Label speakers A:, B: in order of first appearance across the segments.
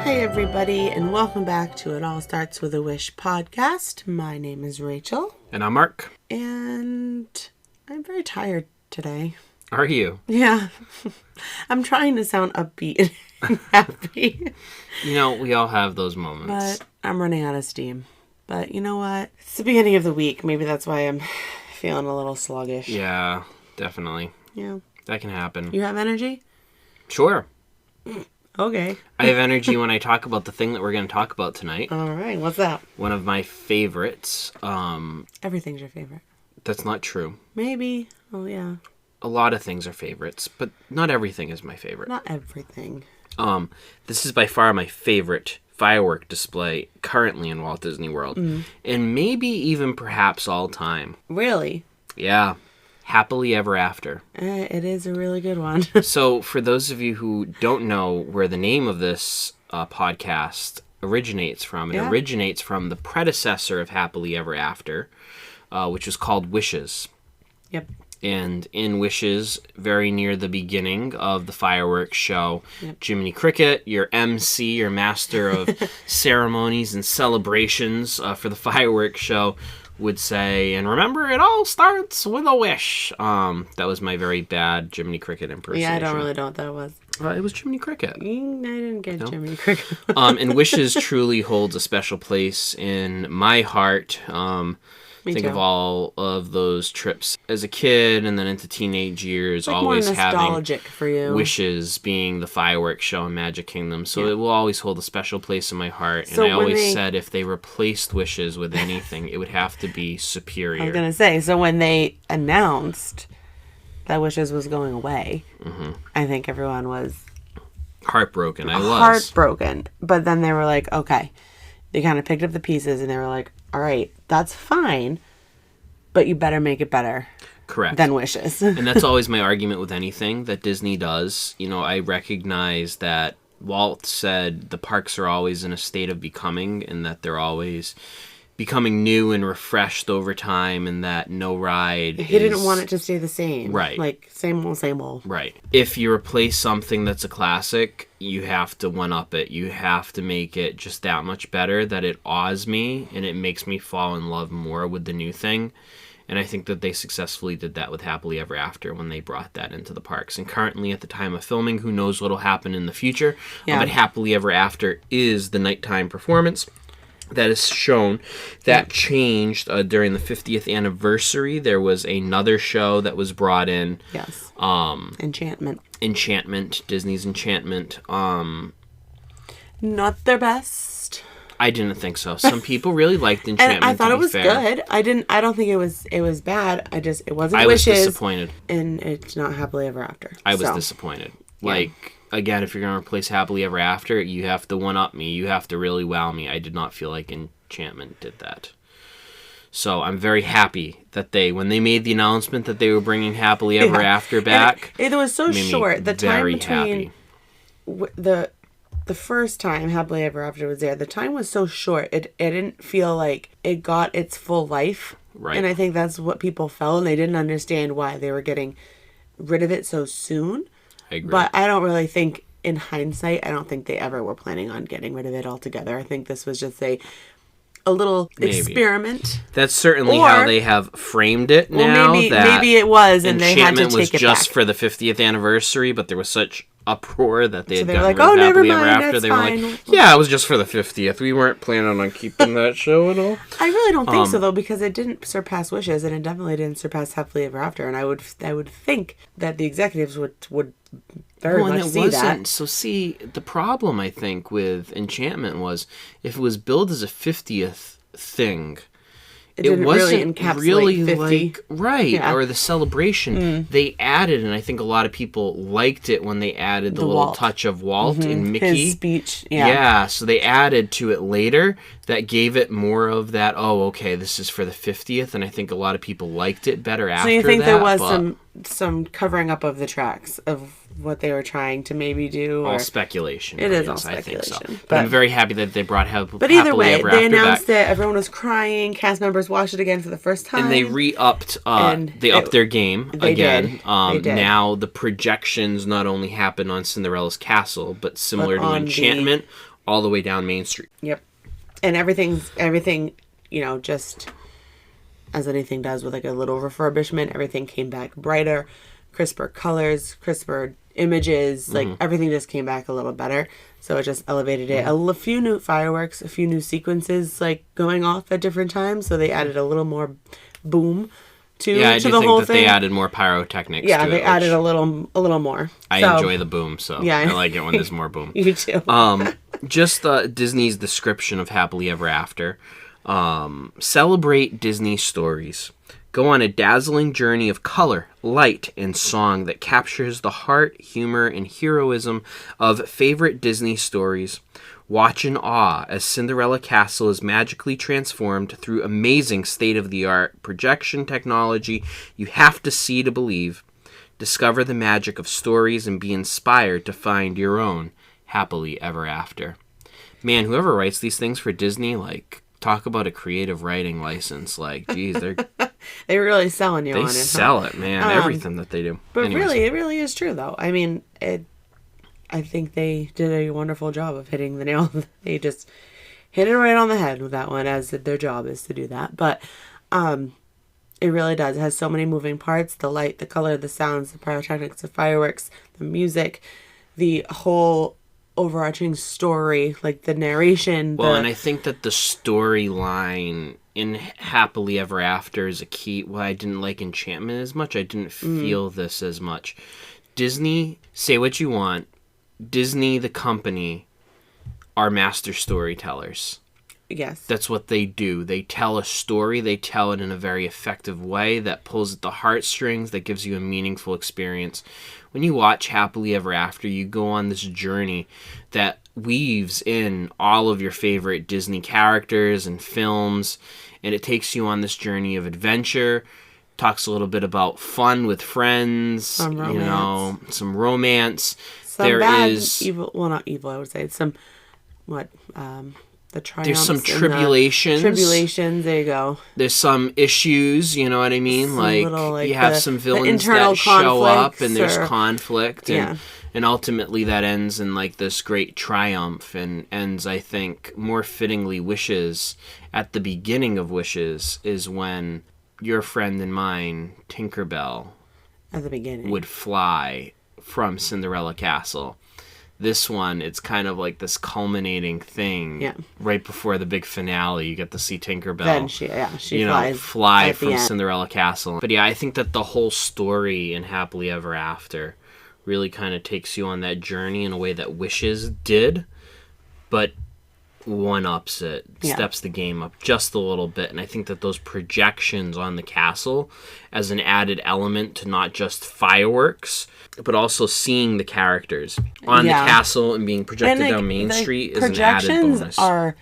A: Hi, everybody, and welcome back to It All Starts With a Wish podcast. My name is Rachel.
B: And I'm Mark.
A: And I'm very tired today.
B: Are you?
A: Yeah. I'm trying to sound upbeat and happy.
B: You know, we all have those moments.
A: But I'm running out of steam. But you know what? It's the beginning of the week. Maybe that's why I'm feeling a little sluggish.
B: Yeah, definitely.
A: Yeah.
B: That can happen.
A: You have energy?
B: Sure.
A: Okay.
B: I have energy when I talk about the thing that we're going to talk about tonight.
A: All right. What's that?
B: One of my favorites.
A: Everything's your favorite.
B: That's not true.
A: Maybe. Oh, yeah.
B: A lot of things are favorites, but not everything is my favorite.
A: Not everything.
B: This is by far my favorite firework display currently in Walt Disney World. And maybe even perhaps all time.
A: Really?
B: Yeah. Happily Ever After.
A: It is a really good one.
B: So, for those of you who don't know where the name of this podcast originates from, it originates from the predecessor of Happily Ever After, which was called Wishes.
A: Yep.
B: And in Wishes, very near the beginning of the fireworks show, Jiminy Cricket, your MC, your master of ceremonies and celebrations for the fireworks show, would say, and remember, it all starts with a wish. That was my very bad Jiminy Cricket impersonation.
A: Yeah, I don't really know what that was.
B: It was Jiminy Cricket.
A: I didn't get Jiminy Cricket.
B: And Wishes truly holds a special place in my heart. Think of all of those trips as a kid and then into teenage years,
A: like
B: always
A: more nostalgic
B: having
A: for you.
B: Wishes being the fireworks show in Magic Kingdom. So it will always hold a special place in my heart.
A: So
B: and I always said if they replaced Wishes with anything, it would have to be superior.
A: I was going to say, so when they announced that Wishes was going away, I think everyone was
B: heartbroken. I was.
A: Heartbroken. But then they were like, okay. They kind of picked up the pieces and they were like, all right, that's fine, but you better make it better.
B: Correct.
A: Than Wishes.
B: And that's always my argument with anything that Disney does. You know, I recognize that Walt said the parks are always in a state of becoming and that they're always becoming new and refreshed over time and that no ride
A: didn't want it to stay the same.
B: Right.
A: Like, same old, same old.
B: Right. If you replace something that's a classic, you have to one-up it. You have to make it just that much better that it awes me and it makes me fall in love more with the new thing. And I think that they successfully did that with Happily Ever After when they brought that into the parks. And currently, at the time of filming, who knows what'll happen in the future. But Happily Ever After is the nighttime performance that is shown. That changed during the 50th anniversary. There was another show that was brought in.
A: Yes. Enchantment.
B: Disney's Enchantment.
A: Not their best.
B: I didn't think so. Some people really liked Enchantment.
A: And I thought it was
B: fair.
A: good. I don't think it was bad. It wasn't
B: I was
A: Wishes.
B: Disappointed.
A: And it's not Happily Ever After.
B: I was disappointed. Yeah. Like, again, if you're going to replace Happily Ever After, you have to one-up me. You have to really wow me. I did not feel like Enchantment did that. So I'm very happy that when they made the announcement that they were bringing Happily Ever After back.
A: It was so short. The time between
B: happy.
A: the first time Happily Ever After was there, the time was so short. It didn't feel like it got its full life.
B: Right.
A: And I think that's what people felt, and they didn't understand why they were getting rid of it so soon.
B: I agree.
A: But I don't really think, in hindsight, I don't think they ever were planning on getting rid of it altogether. I think this was just a little experiment.
B: That's certainly how they have framed it now.
A: Well, maybe it was, and they had to take it back.
B: Enchantment was just for the 50th anniversary, but there was such uproar that they had gotten rid of
A: Happily
B: Ever After.
A: That's
B: they were
A: fine.
B: like, yeah, it was just for the 50th. We weren't planning on keeping that show at all.
A: I really don't think so, though, because it didn't surpass Wishes, and it definitely didn't surpass Happily Ever After. And I would think that the executives would very much see that.
B: So see, the problem I think with Enchantment was if it was billed as a 50th thing, it wasn't really 50. Or the celebration. They added, and I think a lot of people liked it when they added the little touch of Walt and Mickey.
A: His speech,
B: so they added to it later that gave it more of that, this is for the 50th, and I think a lot of people liked it better after that.
A: So you think there was some covering up of the tracks of what they were trying to maybe do?
B: All speculation.
A: It is all speculation.
B: I think so. But I'm very happy that they brought
A: But either way, they announced
B: back.
A: it. Everyone was crying. Cast members watched it again for the first time.
B: And they re-upped. They upped their game again.
A: They did.
B: Now the projections not only happen on Cinderella's castle, but similar to Enchantment, all the way down Main Street.
A: Yep. And everything, you know, just as anything does with like a little refurbishment, everything came back brighter, crisper colors, crisper images, like everything just came back a little better. So it just elevated it. A few new fireworks, a few new sequences like going off at different times. So they added a little more boom to the whole thing. Yeah, I do think that
B: they added more pyrotechnics.
A: Yeah, they added a little more.
B: I enjoy the boom, so yeah, I like it when there's more boom.
A: You too.
B: Just Disney's description of Happily Ever After. Celebrate Disney stories. Go on a dazzling journey of color, light, and song that captures the heart, humor, and heroism of favorite Disney stories. Watch in awe as Cinderella Castle is magically transformed through amazing state-of-the-art projection technology you have to see to believe. Discover the magic of stories and be inspired to find your own Happily Ever After. Man, whoever writes these things for Disney, like, talk about a creative writing license. Like, geez,
A: they're really selling you on it. They
B: sell it, man. Everything that they do.
A: But anyways. Really, it really is true, though. I mean, I think they did a wonderful job of hitting the nail. They just hit it right on the head with that one, as their job is to do that. But it really does. It has so many moving parts. The light, the color, the sounds, the pyrotechnics, the fireworks, the music, the whole overarching story, like the narration.
B: Well, and I think that the storyline in Happily Ever After is a key. Well, I didn't like Enchantment as much. I didn't feel this as much. Disney, say what you want. Disney, the company, are master storytellers.
A: Yes.
B: That's what they do. They tell a story. They tell it in a very effective way that pulls at the heartstrings, that gives you a meaningful experience. When you watch Happily Ever After, you go on this journey that weaves in all of your favorite Disney characters and films, and it takes you on this journey of adventure. Talks a little bit about fun with friends, some romance.
A: Evil. Well, not evil. I would say some the triumphs.
B: There's some tribulations.
A: Tribulations. There you go.
B: There's some issues. You know what I mean? You have some villains that show up, and there's conflict, and ultimately that ends in like this great triumph, and ends, I think, more fittingly, Wishes. At the beginning of Wishes is when your friend and mine, Tinkerbell,
A: at the beginning,
B: would fly from Cinderella Castle. This one, it's kind of like this culminating thing. Yeah. Right before the big finale, you get to see Tinkerbell.
A: Then she
B: fly from Cinderella Castle. But yeah, I think that the whole story in Happily Ever After really kind of takes you on that journey in a way that Wishes did, but one-ups it, steps the game up just a little bit. And I think that those projections on the castle as an added element to not just fireworks, but also seeing the characters on the castle and being projected down Main Street is an added bonus.
A: Projections are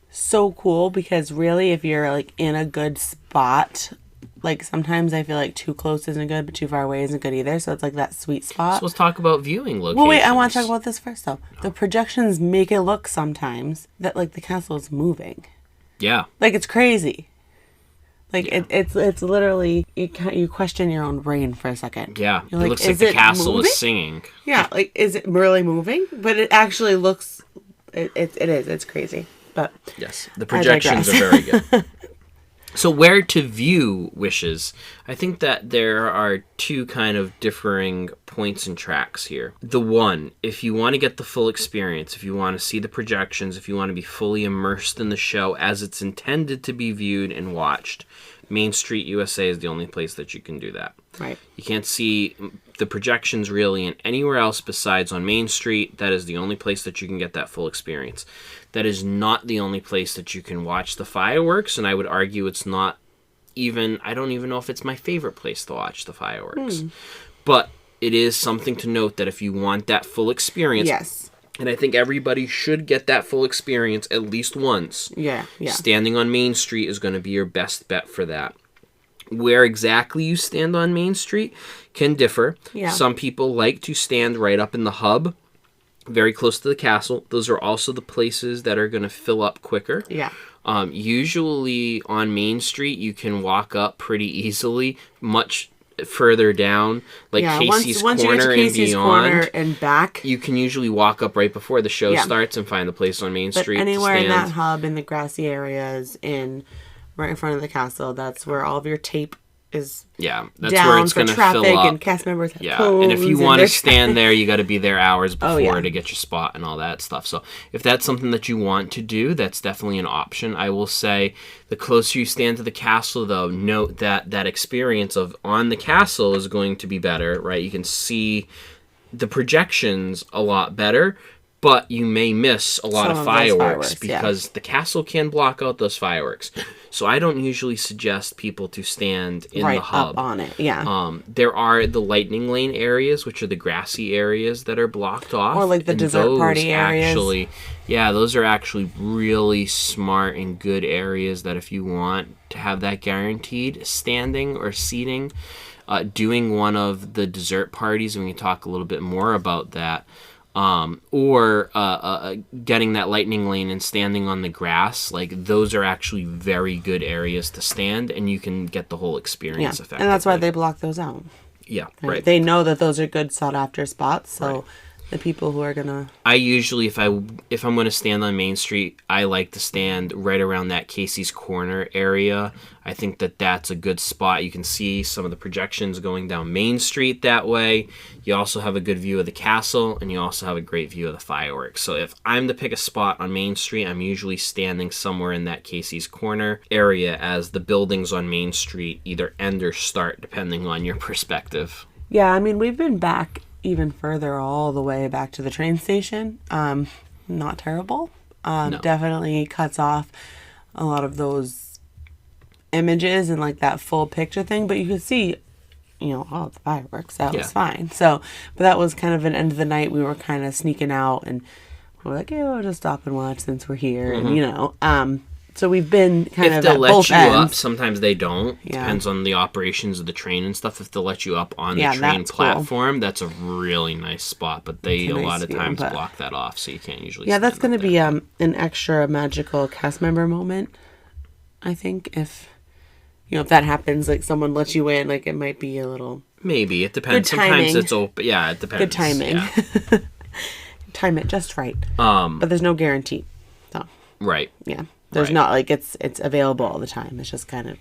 A: so cool because really, if you're like in a good spot, like sometimes I feel like too close isn't good, but too far away isn't good either. So it's like that sweet spot.
B: So let's talk about viewing locations.
A: Well, wait, I want to talk about this first though. The projections make it look sometimes that like the castle is moving.
B: Yeah.
A: Like it's crazy. Like it's literally you question your own brain for a second.
B: Yeah, it looks like the castle is singing.
A: Yeah, like is it really moving? But it actually looks. It is. It's crazy. But
B: yes, the projections are very good. So where to view Wishes? I think that there are two kind of differing points and tracks here. The one, if you want to get the full experience, if you want to see the projections, if you want to be fully immersed in the show as it's intended to be viewed and watched, Main Street USA is the only place that you can do that.
A: Right.
B: You can't see the projections really in anywhere else besides on Main Street. That is the only place that you can get that full experience. That is not the only place that you can watch the fireworks, and I would argue it's not even, I don't even know if it's my favorite place to watch the fireworks. But it is something to note that if you want that full experience,
A: yes,
B: and I think everybody should get that full experience at least once.
A: Yeah.
B: Standing on Main Street is going to be your best bet for that. Where exactly you stand on Main Street can differ.
A: Yeah.
B: Some people like to stand right up in the hub, very close to the castle. Those are also the places that are going to fill up quicker.
A: Yeah.
B: Usually on Main Street, you can walk up pretty easily, much further down, like Casey's
A: once you get
B: Corner
A: to Casey's
B: and
A: Corner
B: beyond,
A: and back,
B: you can usually walk up right before the show starts and find the place on Main Street.
A: Anywhere
B: to stand.
A: in that hub, in the grassy areas, right in front of the castle, that's where all of your tape is.
B: Yeah, that's
A: down
B: where it's
A: for
B: going to
A: traffic
B: fill up.
A: And cast members have
B: and if you want to stand there, you got to be there hours before to get your spot and all that stuff. So if that's something that you want to do, that's definitely an option. I will say the closer you stand to the castle, though, note that that experience of on the castle is going to be better, right? You can see the projections a lot better, but you may miss a lot of fireworks because the castle can block out those fireworks. So I don't usually suggest people to stand in the hub.
A: Up on it,
B: there are the lightning lane areas, which are the grassy areas that are blocked off.
A: Or like the dessert party areas.
B: Those are actually really smart and good areas that if you want to have that guaranteed standing or seating, doing one of the dessert parties, and we can talk a little bit more about that, or getting that lightning lane and standing on the grass, like those are actually very good areas to stand, and you can get the whole experience effectively.
A: And that's why they block those out.
B: Yeah, right.
A: They know that those are good sought after spots, so the people who are gonna.
B: I usually, if I'm gonna stand on Main Street, I like to stand right around that Casey's Corner area. I think that that's a good spot. You can see some of the projections going down Main Street that way. You also have a good view of the castle, and you also have a great view of the fireworks. So if I'm to pick a spot on Main Street, I'm usually standing somewhere in that Casey's Corner area, as the buildings on Main Street either end or start depending on your perspective.
A: Yeah, I mean, we've been back even further, all the way back to the train station. Not terrible.
B: No.
A: Definitely cuts off a lot of those images and like that full picture thing, but you could see, all the fireworks. That was fine. So, but that was kind of an end of the night. We were kind of sneaking out, and we're like, we'll just stop and watch since we're here, and so we've been kind of at both ends. If they'll let you up,
B: sometimes they don't. Depends on the operations of the train and stuff. If they'll let you up on the train platform, cool. That's a really nice spot. But they a lot of times block that off, so you can't usually. Yeah,
A: that's going to be an extra magical cast member moment. I think if that happens, like someone lets you in, like it might be a little. Maybe it depends. Sometimes it's open. Yeah, it depends. Good timing. Yeah. Time it just right. But there's no guarantee. So.
B: Right.
A: Yeah. There's not like it's available all the time. It's just kind of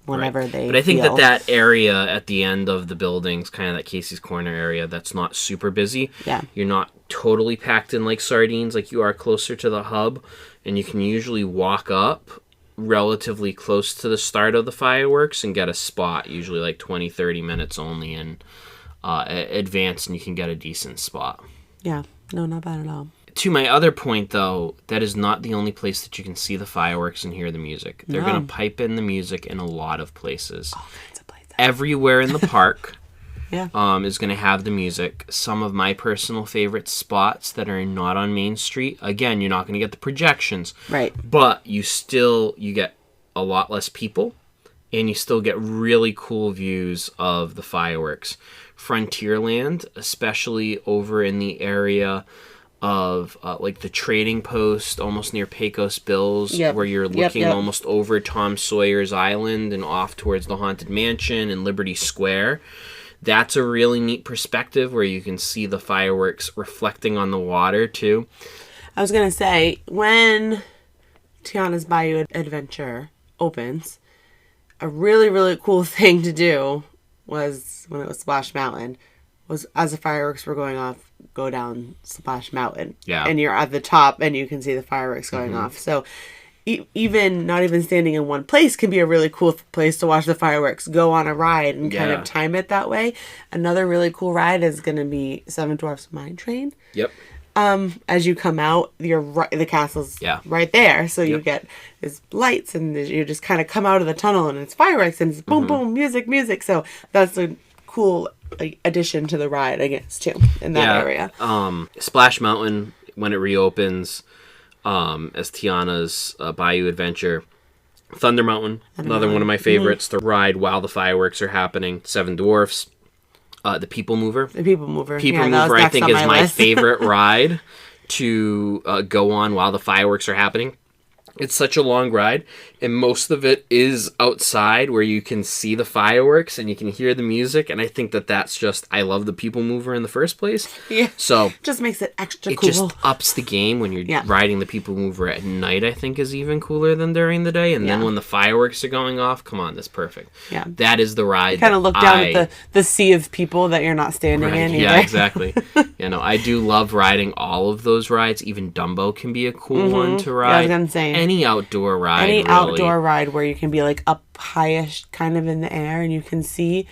A: whenever they.
B: But I think that area at the end of the buildings, kind of that Casey's Corner area, that's not super busy.
A: Yeah.
B: You're not totally packed in like sardines like you are closer to the hub, and you can usually walk up relatively close to the start of the fireworks and get a spot, usually like 20-30 minutes only in advance, and you can get a decent spot.
A: Yeah. No, not bad at all.
B: To my other point, though, that is not the only place that you can see the fireworks and hear the music. They're going to pipe in the music in a lot of places.
A: All kinds of places.
B: Everywhere in the park
A: is
B: going to have the music. Some of my personal favorite spots that are not on Main Street, again, you're not going to get the projections.
A: Right.
B: But you get a lot less people, and you still get really cool views of the fireworks. Frontierland, especially over in the area of like the trading post almost near Pecos Bills, where you're looking almost over Tom Sawyer's Island and off towards the Haunted Mansion and Liberty Square. That's a really neat perspective where you can see the fireworks reflecting on the water too.
A: I was gonna say, when Tiana's Bayou Adventure opens, a really, really cool thing to do was, when it was Splash Mountain, was as the fireworks were going off, go down Splash Mountain.
B: Yeah.
A: And you're at the top and you can see the fireworks going off. So even not even standing in one place can be a really cool place to watch the fireworks. Go on a ride and kind of time it that way. Another really cool ride is going to be Seven Dwarfs Mine Train.
B: Yep.
A: As you come out, the castle's right there. So you get these lights and you just kind of come out of the tunnel and it's fireworks and it's boom, boom, music. So that's a cool addition to the ride, I guess, too, in that area.
B: Splash Mountain, when it reopens as Tiana's Bayou Adventure. Thunder Mountain, another one of my favorites, the ride while the fireworks are happening. Seven Dwarfs. The People Mover.
A: People Mover,
B: I think, is my favorite ride to go on while the fireworks are happening. It's such a long ride, and most of it is outside where you can see the fireworks and you can hear the music, and I think that that's just, I love the people mover in the first place.
A: Yeah.
B: So
A: just makes it extra
B: it
A: cool.
B: just ups the game when you're riding the people mover at night, I think is even cooler than during the day. And then when the fireworks are going off, come on, that's perfect.
A: Yeah.
B: That is the ride.
A: You kind of look down at the sea of people that you're not standing in either.
B: Yeah, exactly. I do love riding all of those rides. Even Dumbo can be a cool one to ride.
A: Yeah, I was going to say.
B: Any outdoor ride,
A: Any
B: really.
A: outdoor ride where you can be like up highish kind of in the air and you can see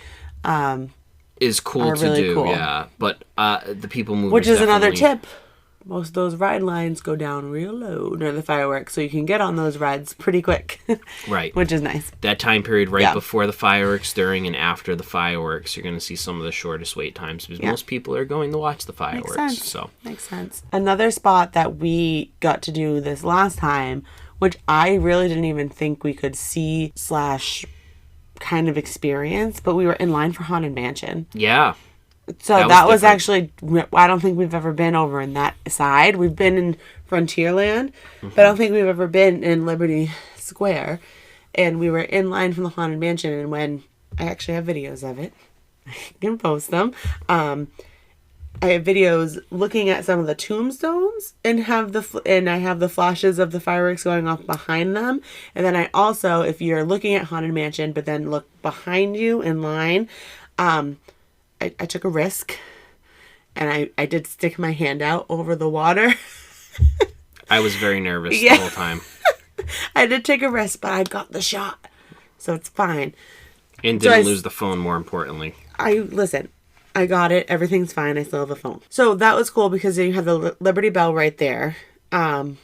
B: is cool to
A: really
B: do,
A: cool.
B: yeah. But the people movers,
A: which is another tip. Most of those ride lines go down real low during the fireworks, so you can get on those rides pretty quick.
B: Right.
A: Which is nice.
B: That time period before the fireworks, during and after the fireworks, you're going to see some of the shortest wait times because most people are going to watch the fireworks.
A: Makes sense.
B: So
A: makes sense. Another spot that we got to do this last time, which I really didn't even think we could see / kind of experience, but we were in line for Haunted Mansion.
B: Yeah.
A: So that was actually, I don't think we've ever been over in that side. We've been in Frontierland, but I don't think we've ever been in Liberty Square. And we were in line from the Haunted Mansion, and when I actually have videos of it, I can post them. I have videos looking at some of the tombstones and I have the flashes of the fireworks going off behind them. And then I also, if you're looking at Haunted Mansion, but then look behind you in line, I took a risk, and I did stick my hand out over the water.
B: I was very nervous the whole time.
A: I did take a risk, but I got the shot, so it's fine.
B: And didn't lose the phone, more importantly.
A: I got it. Everything's fine. I still have a phone. So that was cool because you have the Liberty Bell right there, the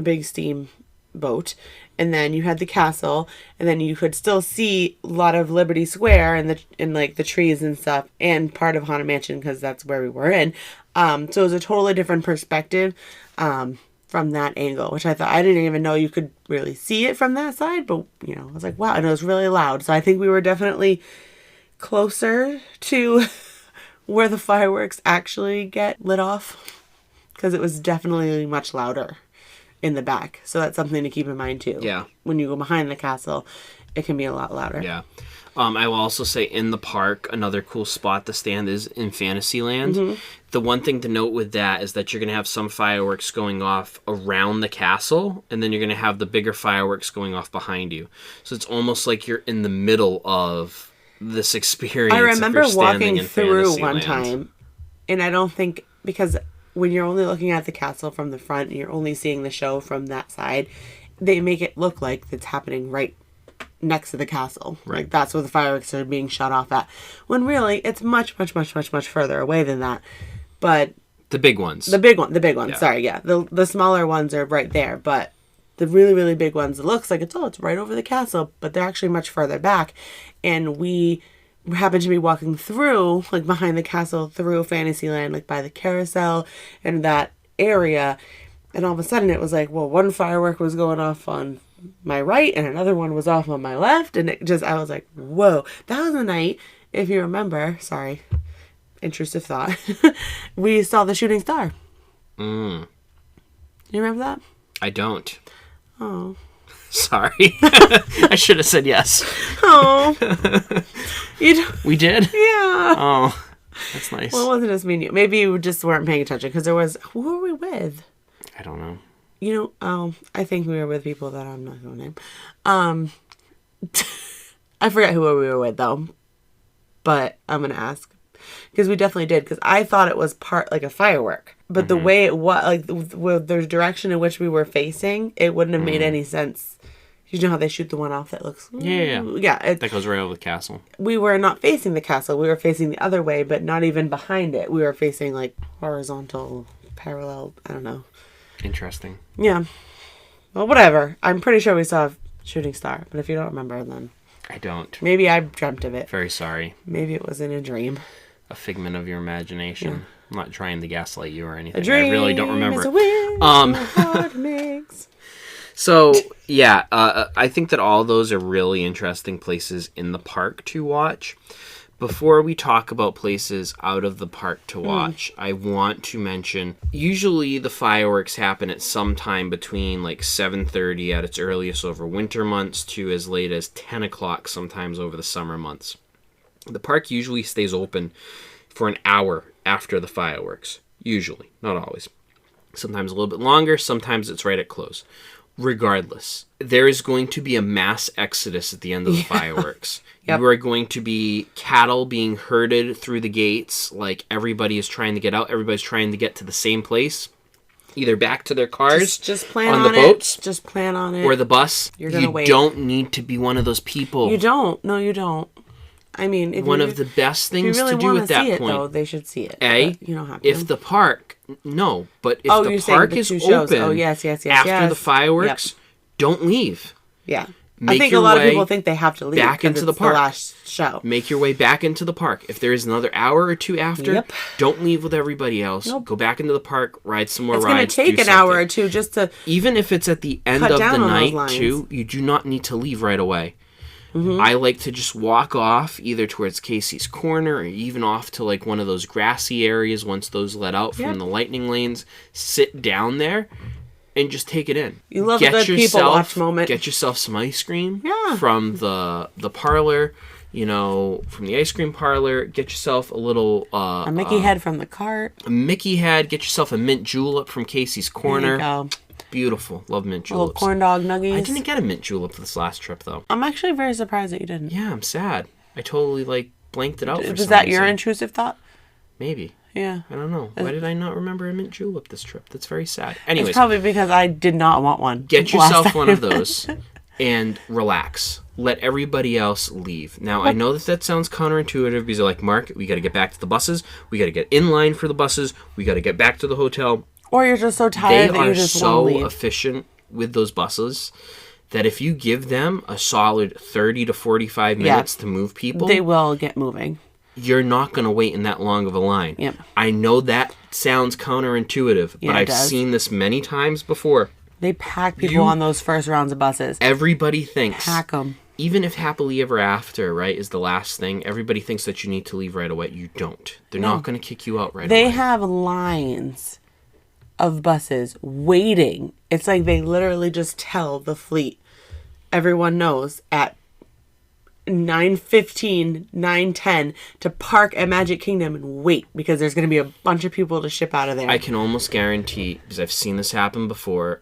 A: big steam boat. And then you had the castle, and then you could still see a lot of Liberty Square and like the trees and stuff, and part of Haunted Mansion because that's where we were in. So it was a totally different perspective from that angle, which I thought, I didn't even know you could really see it from that side, but I was like, wow, and it was really loud. So I think we were definitely closer to where the fireworks actually get lit off because it was definitely much louder in the back. So that's something to keep in mind too.
B: Yeah.
A: When you go behind the castle, it can be a lot louder.
B: Yeah. I will also say in the park, another cool spot to stand is in Fantasyland. Mm-hmm. The one thing to note with that is that you're going to have some fireworks going off around the castle, and then you're going to have the bigger fireworks going off behind you. So it's almost like you're in the middle of this experience.
A: I remember walking through one time, and I don't think, because when you're only looking at the castle from the front, and you're only seeing the show from that side, they make it look like it's happening right next to the castle.
B: Right.
A: Like that's where the fireworks are being shot off at. When really, it's much, much, much, much, much further away than that. But
B: the big ones.
A: The big ones.
B: Yeah.
A: Sorry, yeah. The smaller ones are right there, but the really, really big ones, it looks like it's right over the castle, but they're actually much further back. And we happened to be walking through, like behind the castle, through Fantasyland, like by the carousel and that area. And all of a sudden it was like, well, one firework was going off on my right and another one was off on my left. And I was like, whoa. That was the night, if you remember, sorry, intrusive thought, we saw the shooting star. You remember that?
B: I don't.
A: Oh.
B: Sorry. I should have said yes.
A: Oh.
B: We did?
A: Yeah.
B: Oh, that's nice.
A: Well, it wasn't just me and you. Maybe you just weren't paying attention because who were we with?
B: I don't know.
A: I think we were with people that I'm not going to name. I forget who we were with though, but I'm going to ask because we definitely did, because I thought it was part like a firework, but the way it was, like the direction in which we were facing, it wouldn't have made any sense. You know how they shoot the one off that looks...
B: Yeah. That goes right over the castle. We
A: were not facing the castle. We were facing the other way, but not even behind it. We were facing, like, horizontal, parallel, I don't know.
B: Interesting.
A: Yeah. Well, whatever. I'm pretty sure we saw a shooting star, but if you don't remember, then...
B: I don't.
A: Maybe I dreamt of it.
B: Very sorry.
A: Maybe it was in a dream.
B: A figment of your imagination. Yeah. I'm not trying to gaslight you or anything.
A: A dream
B: I really don't remember.
A: Is a wish my heart makes.
B: So, yeah, I think that all those are really interesting places in the park to watch. Before we talk about places out of the park to watch, I want to mention, usually the fireworks happen at some time between like 7:30 at its earliest over winter months to as late as 10 o'clock sometimes over the summer months. The park usually stays open for an hour after the fireworks. Usually, not always. Sometimes a little bit longer, sometimes it's right at close. Regardless, there is going to be a mass exodus at the end of the fireworks. Yep. You are going to be cattle being herded through the gates. Like, everybody is trying to get out. Everybody's trying to get to the same place. Either back to their cars,
A: just plan
B: on
A: the
B: boats,
A: just plan on it,
B: or the bus.
A: You're gonna wait.
B: You don't need to be one of those people.
A: You don't. No, you don't. I mean, if
B: one of the best things to do at that point,
A: though, they should see it.
B: You don't have to. If the park, but if the park is open,
A: yes,
B: after the fireworks, don't leave.
A: Yeah. I think a lot of people think they have to leave
B: back into the park.
A: The last show.
B: Make your way back into the park. If there is another hour or two after, don't leave with everybody else. Nope. Go back into the park, ride some more rides.
A: It's going to take an hour or two just to
B: even if it's at the end of the night, too, you do not need to leave right away. Mm-hmm. I like to just walk off either towards Casey's Corner or even off to like one of those grassy areas once those let out from the lightning lanes. Sit down there and just take it in.
A: You love a good people watch moment.
B: Get yourself some ice cream from the parlor, from the ice cream parlor. Get yourself a little...
A: a Mickey head from the cart.
B: A Mickey head. Get yourself a mint julep from Casey's Corner.
A: There you go.
B: Beautiful. Love mint juleps.
A: Little corn dog nuggies.
B: I didn't get a mint julep this last trip, though.
A: I'm actually very surprised that you didn't.
B: Yeah, I'm sad. I totally, blanked it out for some reason.
A: Was that your intrusive thought?
B: Maybe.
A: Yeah.
B: I don't know. Why did I not remember a mint julep this trip? That's very sad. Anyways.
A: It's probably because I did not want one.
B: Get yourself one of those and relax. Let everybody else leave. Now, I know that sounds counterintuitive because you're like, Mark, we got to get back to the buses. We got to get in line for the buses. We got to get back to the hotel.
A: Or you're just so tired that you just want to leave.
B: They are so efficient with those buses that if you give them a solid 30 to 45 minutes to move people,
A: they will get moving.
B: You're not going to wait in that long of a line.
A: Yep.
B: I know that sounds counterintuitive, but I've seen this many times before.
A: They pack people on those first rounds of buses.
B: Everybody thinks.
A: Pack them.
B: Even if happily ever after, right, is the last thing, everybody thinks that you need to leave right away. You don't. They're not going to kick you out right away.
A: They have lines of buses waiting. It's like they literally just tell the fleet, everyone knows at 9:15, 9:10 to park at Magic Kingdom and wait because there's going to be a bunch of people to ship out of there.
B: I can almost guarantee, because I've seen this happen before,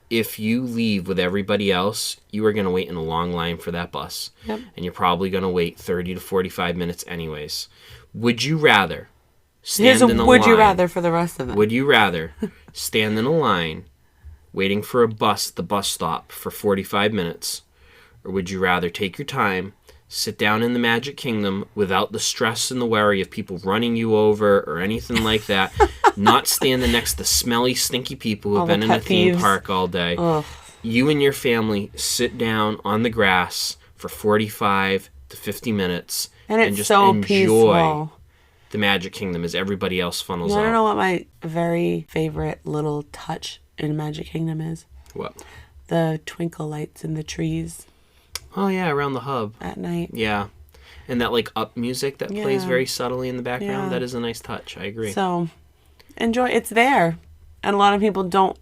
B: if you leave with everybody else, you are going to wait in a long line for that bus.
A: Yep.
B: And you're probably going to wait 30 to 45 minutes anyways. Would you rather stand in a line?
A: Would you rather for the rest of them?
B: Would you rather stand in a line waiting for a bus at the bus stop for 45 minutes? Or would you rather take your time, sit down in the Magic Kingdom without the stress and the worry of people running you over or anything like that, not standing next to smelly, stinky people who have been in a theme park all day?
A: Ugh.
B: You and your family sit down on the grass for 45 to 50 minutes and just enjoy
A: peaceful.
B: The Magic Kingdom as everybody else funnels out.
A: You want to know what my very favorite little touch in Magic Kingdom is?
B: What?
A: The twinkle lights in the trees.
B: Oh, yeah, around the hub.
A: At night.
B: Yeah. And that, up music that plays very subtly in the background. Yeah. That is a nice touch. I agree.
A: So, enjoy. It's there. And a lot of people don't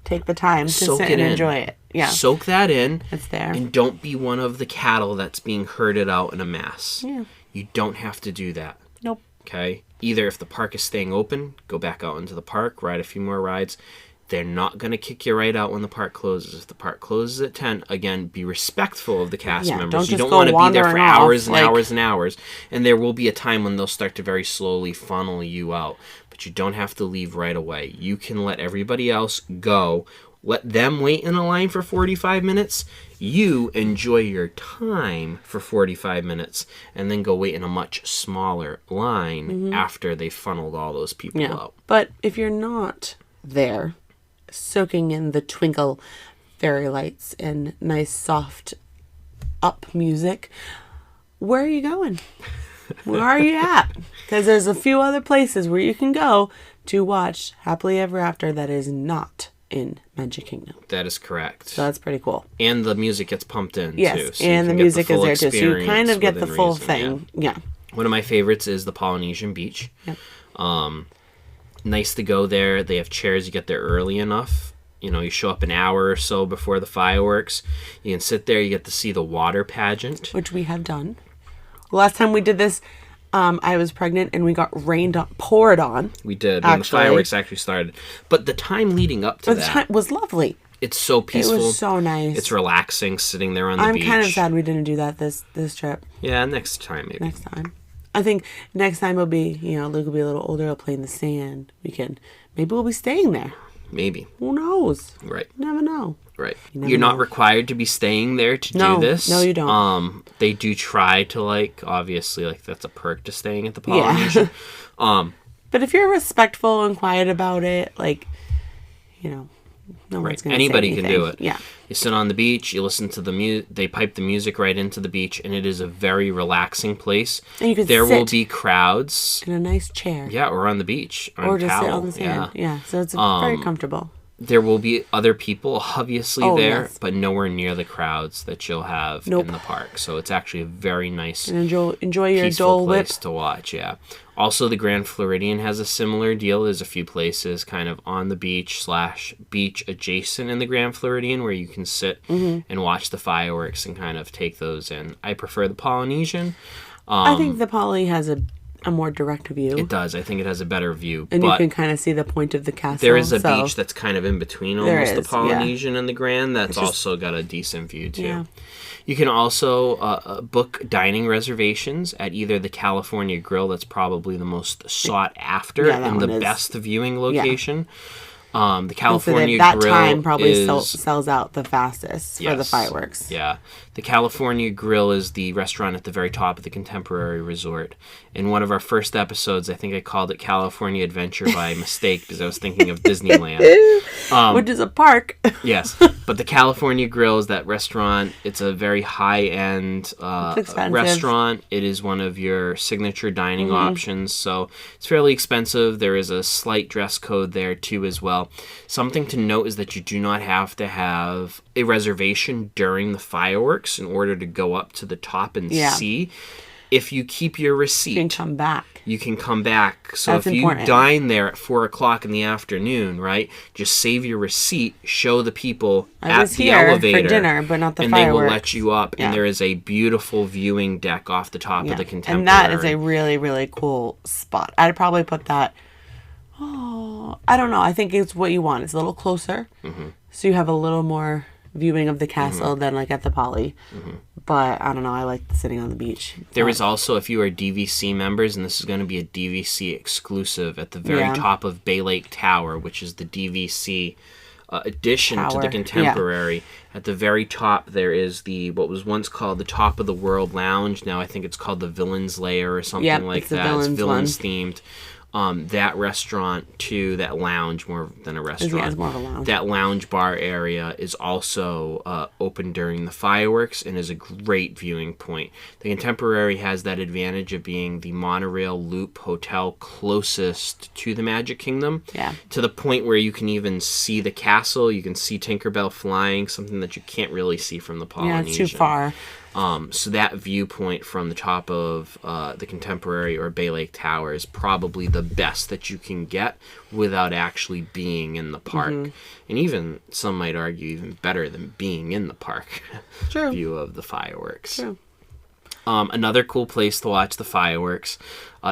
A: take the time to sit and enjoy it. Yeah.
B: Soak that in.
A: It's there.
B: And don't be one of the cattle that's being herded out in a mass.
A: Yeah.
B: You don't have to do that.
A: Nope.
B: Okay? Either if the park is staying open, go back out into the park, ride a few more rides. They're not going to kick you right out when the park closes. If the park closes at 10, again, be respectful of the cast members. You don't want to be there for hours and hours and hours. And there will be a time when they'll start to very slowly funnel you out. But you don't have to leave right away. You can let everybody else go. Let them wait in a line for 45 minutes. You enjoy your time for 45 minutes. And then go wait in a much smaller line after they've funneled all those people out.
A: But if you're not there, soaking in the twinkle fairy lights and nice soft up music, where are you going? Where are you at? Because there's a few other places where you can go to watch Happily Ever After that is not in Magic Kingdom.
B: That is correct.
A: So that's pretty cool.
B: And the music gets pumped in,
A: yes,
B: too. So
A: and the music is there, too. So you kind of get the full thing. Yeah.
B: One of my favorites is the Polynesian Beach.
A: Yep.
B: Nice to go there. They have chairs. You get there early enough. You know, you show up an hour or so before the fireworks. You can sit there. You get to see the water pageant.
A: Which we have done. Last time we did this, I was pregnant and we got poured on.
B: We did, when the fireworks actually started. But the time leading up to that
A: time was lovely.
B: It's so peaceful.
A: It was so nice.
B: It's relaxing sitting there on the beach.
A: I'm kind of sad we didn't do that this trip.
B: Yeah, next time maybe.
A: Next time. I think next time will be, Luke will be a little older. He'll play in the sand. Maybe we'll be staying there.
B: Maybe.
A: Who knows?
B: Right.
A: You never know.
B: Right. You're not required to be staying there to do this.
A: No, you don't.
B: They do try to, obviously, that's a perk to staying at the Polynesian.
A: Yeah. But if you're respectful and quiet about it, no one's going to
B: Anybody can do it.
A: Yeah.
B: You sit on the beach, you listen to the music, they pipe the music right into the beach, and it is a very relaxing place.
A: And you can
B: there
A: sit
B: will be crowds.
A: in a nice chair.
B: Yeah, or on the beach.
A: Or just sit on the sand. Yeah, so it's very comfortable.
B: There will be other people, obviously, there, but nowhere near the crowds that you'll have in the park. So it's actually a very nice,
A: and enjoy your
B: peaceful
A: Dole
B: place
A: Whip
B: to watch. Yeah. Also, the Grand Floridian has a similar deal. There's a few places kind of on the beach / beach adjacent in the Grand Floridian where you can sit and watch the fireworks and kind of take those in. I prefer the Polynesian.
A: I think the Poly has a more direct view.
B: It does. I think it has a better view.
A: And you can kind of see the point of the castle.
B: There is a beach that's kind of in between almost the Polynesian and the Grand that's
A: just,
B: also got a decent view too.
A: Yeah.
B: You can also book dining reservations at either the California Grill, that's probably the most sought after and the best viewing location. The California
A: that
B: Grill
A: time probably
B: is,
A: sells out the fastest for the fireworks.
B: Yeah. The California Grill is the restaurant at the very top of the Contemporary Resort. In one of our first episodes, I think I called it California Adventure by mistake because I was thinking of Disneyland.
A: Which is a park.
B: Yes. But the California Grill is that restaurant. It's a very high-end restaurant. It is one of your signature dining options, so it's fairly expensive. There is a slight dress code there, too, as well. Something to note is that you do not have to have a reservation during the fireworks in order to go up to the top and see. If you keep your receipt,
A: you can come back.
B: You can come back. So
A: That's
B: if you
A: important.
B: dine there at 4 o'clock in the afternoon, right, just save your receipt, show the people at the elevator
A: for dinner, but not the
B: and
A: fireworks.
B: they will let you up. And there is a beautiful viewing deck off the top of the Contemporary.
A: And that is a really, really cool spot. I'd probably put that. I don't know. I think it's what you want. It's a little closer, so you have a little more viewing of the castle than at the Poly. But I don't know. I like sitting on the beach.
B: There is also, if you are DVC members, and this is going to be a DVC exclusive, at the very top of Bay Lake Tower, which is the DVC addition to the Contemporary. At the very top, there is what was once called the Top of the World Lounge. Now I think it's called the Villains Lair or something like that. It's Villains themed. That restaurant too, that lounge, more than a restaurant.
A: It's more of a lounge.
B: That lounge bar area is also open during the fireworks and is a great viewing point. The Contemporary has that advantage of being the monorail loop hotel closest to the Magic Kingdom.
A: Yeah.
B: To the point where you can even see the castle, you can see Tinkerbell flying, something that you can't really see from the Polynesian.
A: Yeah, it's too far.
B: So that viewpoint from the top of the Contemporary or Bay Lake Tower is probably the best that you can get without actually being in the park. And even, some might argue, even better than being in the park.
A: True.
B: View of the fireworks.
A: True.
B: Another cool place to watch the fireworks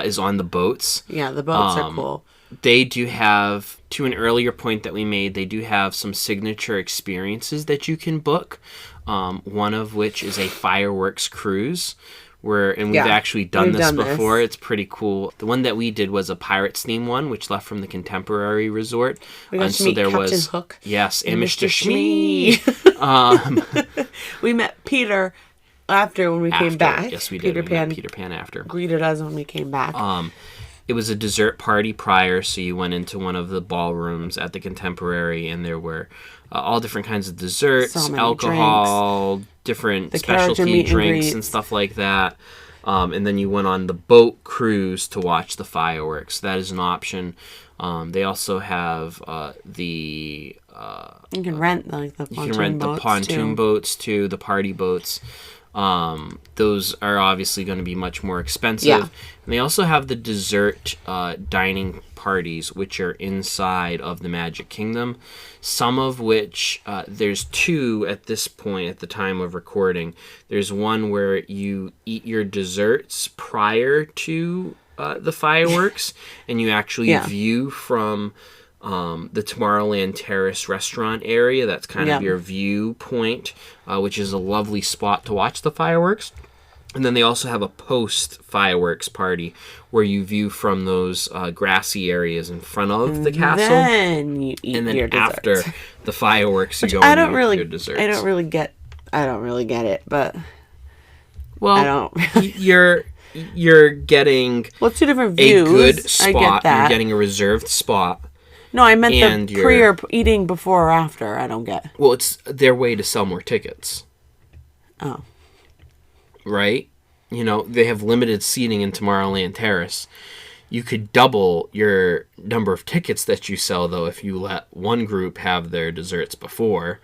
B: is on the boats.
A: Yeah, the boats are cool.
B: They do have, to an earlier point that we made, they do have some signature experiences that you can book. One of which is a fireworks cruise, and we've actually done this before. It's pretty cool. The one that we did was a Pirates theme one, which left from the Contemporary Resort.
A: We got to meet Captain Hook.
B: Yes, and Mr. Shmee.
A: We met Peter after when we came back.
B: Yes, we did. Peter Pan after.
A: Greeted us when we came back.
B: It was a dessert party prior, so you went into one of the ballrooms at the Contemporary, and there were all different kinds of desserts, alcohol, different specialty drinks and stuff like that. And then you went on the boat cruise to watch the fireworks. That is an option. They also have
A: You can rent like the
B: pontoon boats too, the party boats. Those are obviously going to be much more expensive.
A: Yeah.
B: And they also have the dessert dining parties, which are inside of the Magic Kingdom. Some of which, there's two at this point at the time of recording. There's one where you eat your desserts prior to the fireworks, and you actually view from the Tomorrowland Terrace restaurant area. That's kind of your viewpoint, which is a lovely spot to watch the fireworks. And then they also have a post-fireworks party where you view from those grassy areas in front of the castle.
A: Then you eat
B: and then
A: your desserts.
B: after the fireworks, you go
A: and
B: eat your desserts.
A: I don't really get it, but
B: well,
A: I don't.
B: you're getting
A: it's two different views.
B: A good spot.
A: I get that.
B: You're getting a reserved spot.
A: No, I meant the pre or eating before or after. I don't get.
B: Well, it's their way to sell more tickets.
A: Oh.
B: Right? You know, they have limited seating in Tomorrowland Terrace. You could double your number of tickets that you sell, though, if you let one group have their desserts before,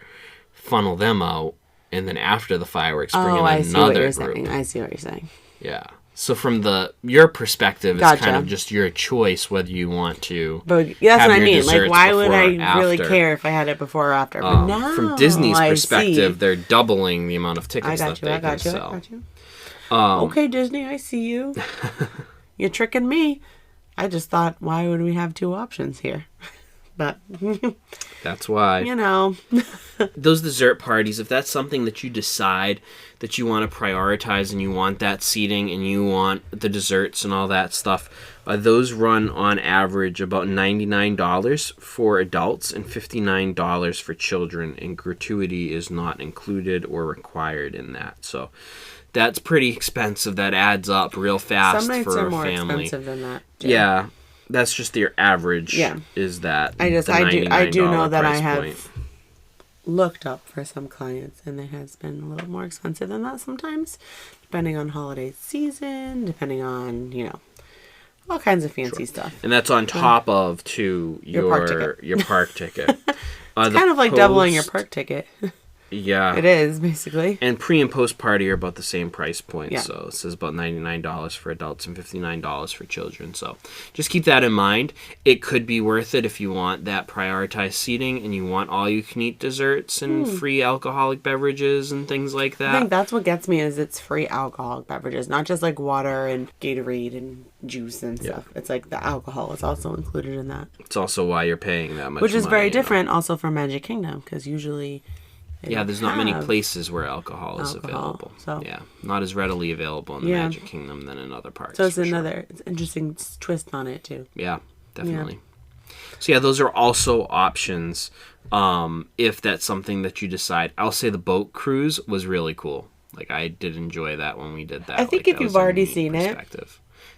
B: funnel them out, and then after the fireworks, bring in another group.
A: I see what you're saying.
B: Yeah. So from your perspective, it's kind of just your choice whether you want to.
A: But that's what I mean. Like, why would I really care if I had it before or after? But now,
B: from Disney's perspective, they're doubling the amount of tickets that they can sell.
A: I got you. Okay, Disney, I see you. You're tricking me. I just thought, why would we have two options here? But
B: that's why.
A: You know.
B: Those dessert parties, if that's something that you decide that you want to prioritize and you want that seating and you want the desserts and all that stuff, those run on average about $99 for adults and $59 for children, and gratuity is not included or required in that. So that's pretty expensive. That adds up real fast for a family. Some nights are more expensive than that. Yeah. That's just your average. Yeah. Is that
A: I do know that I have looked up for some clients, and it has been a little more expensive than that sometimes, depending on holiday season, depending on, all kinds of fancy stuff.
B: And that's on top of your park ticket.
A: It's kind of like doubling your park ticket.
B: Yeah.
A: It is, basically.
B: And pre and post party are about the same price point. Yeah. So it says about $99 for adults and $59 for children. So just keep that in mind. It could be worth it if you want that prioritized seating and you want all you can eat desserts and free alcoholic beverages and things like that.
A: I think that's what gets me is it's free alcoholic beverages, not just like water and Gatorade and juice and stuff. It's like the alcohol is also included in that.
B: It's also why you're paying that much
A: money. Which is very different also for Magic Kingdom, because usually...
B: there's not many places where alcohol is available. So not as readily available in the Magic Kingdom than in other parks.
A: So it's it's interesting twist on it too.
B: Yeah, definitely. Yeah. So those are also options if that's something that you decide. I'll say the boat cruise was really cool. Like, I did enjoy that when we did that.
A: I think if you've already seen it.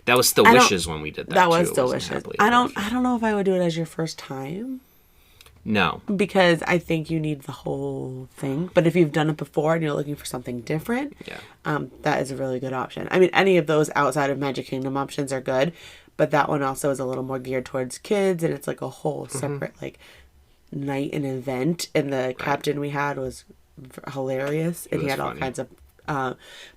B: That was Still Wishes when we did that.
A: That was Still Wishes. I don't know if I would do it as your first time.
B: No.
A: Because I think you need the whole thing. But if you've done it before and you're looking for something different, that is a really good option. I mean, any of those outside of Magic Kingdom options are good. But that one also is a little more geared towards kids. And it's like a whole separate night and event. And the captain we had was hilarious. And he had all kinds of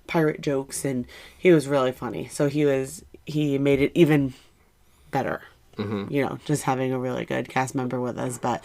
A: pirate jokes. And he was really funny. So he made it even better. Just having a really good cast member with us. But,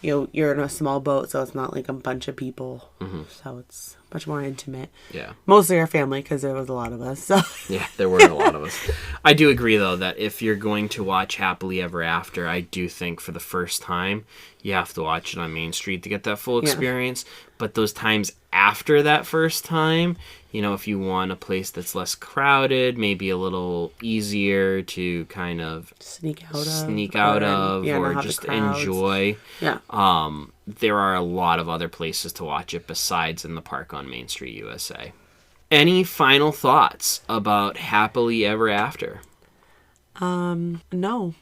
A: you're in a small boat, so it's not like a bunch of people. So it's much more intimate. Yeah. Mostly our family, because there was a lot of us. So.
B: Yeah, there were a lot of us. I do agree, though, that if you're going to watch Happily Ever After, I do think for the first time, you have to watch it on Main Street to get that full experience. But those times after that first time, if you want a place that's less crowded, maybe a little easier to kind of sneak out of, or just enjoy. Yeah. There are a lot of other places to watch it besides in the park on Main Street, USA. Any final thoughts about Happily Ever After?
A: No.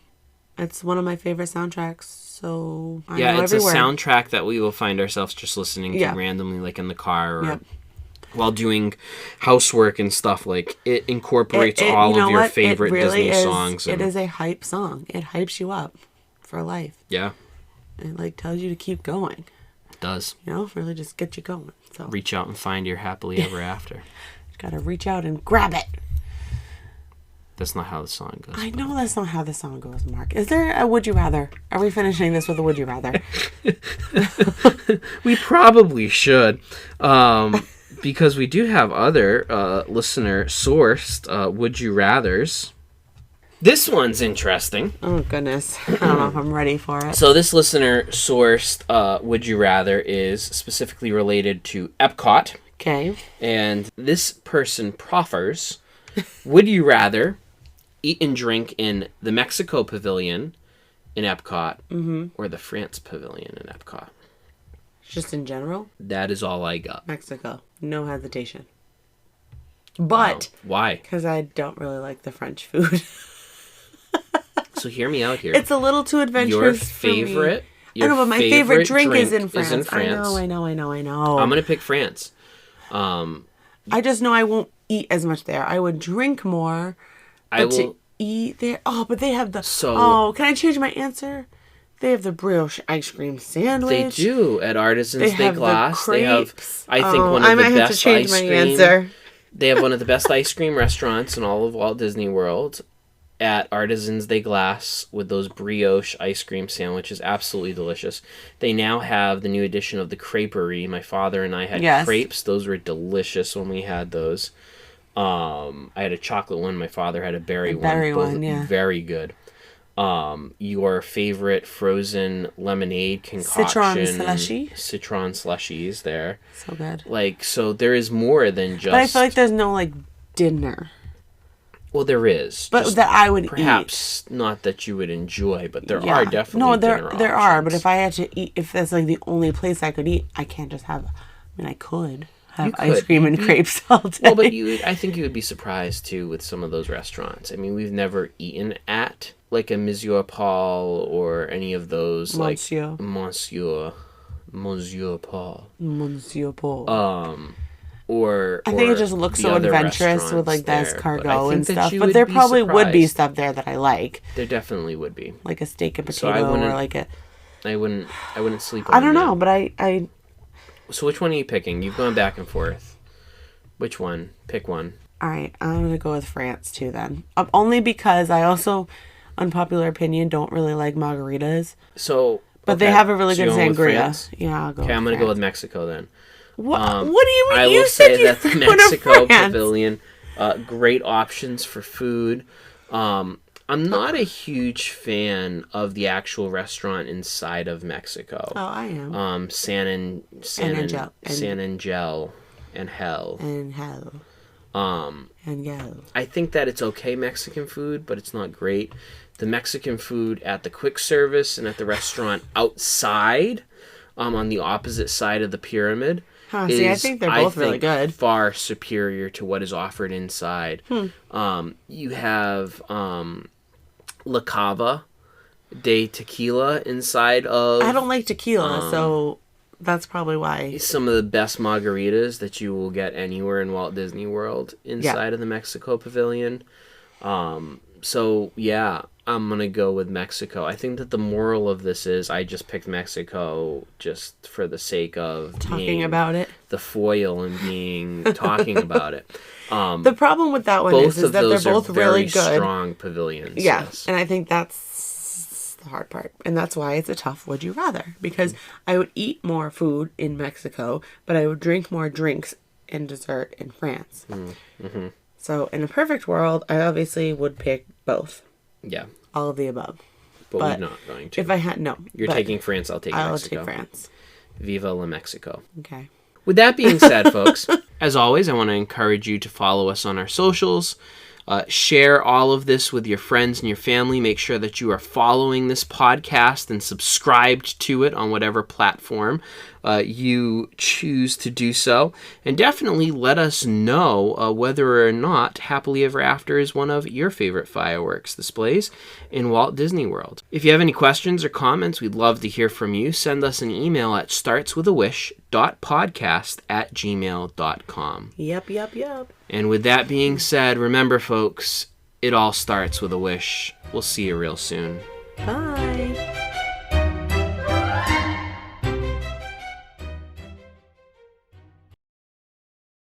A: It's one of my favorite soundtracks, so I know
B: it's everywhere. A soundtrack that we will find ourselves just listening to randomly, like in the car or while doing housework and stuff. Like, it incorporates all of your favorite Disney songs.
A: It is a hype song. It hypes you up. for life.
B: Yeah.
A: It like tells you to keep going.
B: It does.
A: You know, really just get you going. So
B: reach out and find your happily ever after.
A: Gotta reach out and grab it.
B: That's not how the song goes.
A: I know that's not how the song goes, Mark. Is there a would you rather? Are we finishing this with a would you rather?
B: We probably should. Because we do have other listener sourced would you rathers. This one's interesting.
A: Oh, goodness. I don't know if I'm ready for it.
B: So this listener sourced would you rather is specifically related to Epcot.
A: Okay.
B: And this person proffers, would you rather eat and drink in the Mexico Pavilion in Epcot or the France Pavilion in Epcot?
A: Just in general?
B: That is all I got.
A: Mexico. No hesitation. But.
B: Wow. Why?
A: Because I don't really like the French food.
B: So hear me out here.
A: It's a little too adventurous for me. I know, but my favorite drink is in France. I know.
B: I'm going to pick France.
A: I just know I won't eat as much there. I would drink more. But to eat there. Oh, but they have the. Can I change my answer? They have the brioche ice cream sandwich.
B: They do at Artisans They Glass.
A: They have,
B: I think, one of the best ice cream. I might have to change my answer. They have one of the best ice cream restaurants in all of Walt Disney World at Artisans They Glass with those brioche ice cream sandwiches. Absolutely delicious. They now have the new edition of the creperie. My father and I had crepes. Those were delicious when we had those. I had a chocolate one. My father had a berry one. Both very good. Your favorite frozen lemonade concoction. Citron slushies there.
A: So good.
B: So there is more than just...
A: But I feel like there's no, dinner.
B: Well, there is.
A: But that I would
B: perhaps eat. Not that you would enjoy, but there are definitely dinner options. There
A: are, but if I had to eat, if that's the only place I could eat, I can't just have... I could have ice cream and crepes all day.
B: Well, but I think you would be surprised, too, with some of those restaurants. I mean, we've never eaten at... a Monsieur Paul or any of those Monsieur Paul.
A: Monsieur Paul.
B: I
A: think it just looks so adventurous with the escargot and stuff. But there probably would be stuff there that I like.
B: There definitely would be.
A: Like a steak and potato or a.
B: I wouldn't sleep on
A: I don't know, but I.
B: So which one are you picking? You've gone back and forth. Which one? Pick one.
A: All right, I'm gonna go with France too then. Only because I also. Unpopular opinion, don't really like margaritas. But they have a really good sangria. Yeah, I'll go.
B: Okay, I'm going to go with Mexico then.
A: What do you mean?
B: I will say that the Mexico Pavilion, great options for food. I'm not a huge fan of the actual restaurant inside of Mexico.
A: Oh, I am.
B: San Angel and Hell. I think that it's okay Mexican food, but it's not great. The Mexican food at the quick service and at the restaurant outside, on the opposite side of the pyramid,
A: I think they're both really good.
B: Far superior to what is offered inside. You have La Cava de Tequila inside of...
A: I don't like tequila, so... That's probably why.
B: Some of the best margaritas that you will get anywhere in Walt Disney World inside of the Mexico Pavilion. So, yeah, I'm going to go with Mexico. I think that the moral of this is I just picked Mexico just for the sake of
A: talking about it.
B: The foil and talking about it.
A: The problem with that one is that they're both really good.
B: Strong pavilions.
A: Yeah, yes. And I think that's the hard part, and that's why it's a tough would you rather, because I would eat more food in Mexico, but I would drink more drinks and dessert in France. So in a perfect world, I obviously would pick both.
B: Yeah,
A: all of the above,
B: but we're not going to.
A: If I had you're
B: taking France, I'll take Mexico.
A: I'll take France.
B: Viva la Mexico.
A: Okay.
B: With that being said, folks, as always, I want to encourage you to follow us on our socials. Share all of this with your friends and your family. Make sure that you are following this podcast and subscribed to it on whatever platform you choose to do so. And definitely let us know whether or not Happily Ever After is one of your favorite fireworks displays in Walt Disney World. If you have any questions or comments, we'd love to hear from you. Send us an email at startswithawish.podcast@gmail.com.
A: Yep.
B: And with that being said, remember, folks, it all starts with a wish. We'll see you real soon.
A: Bye.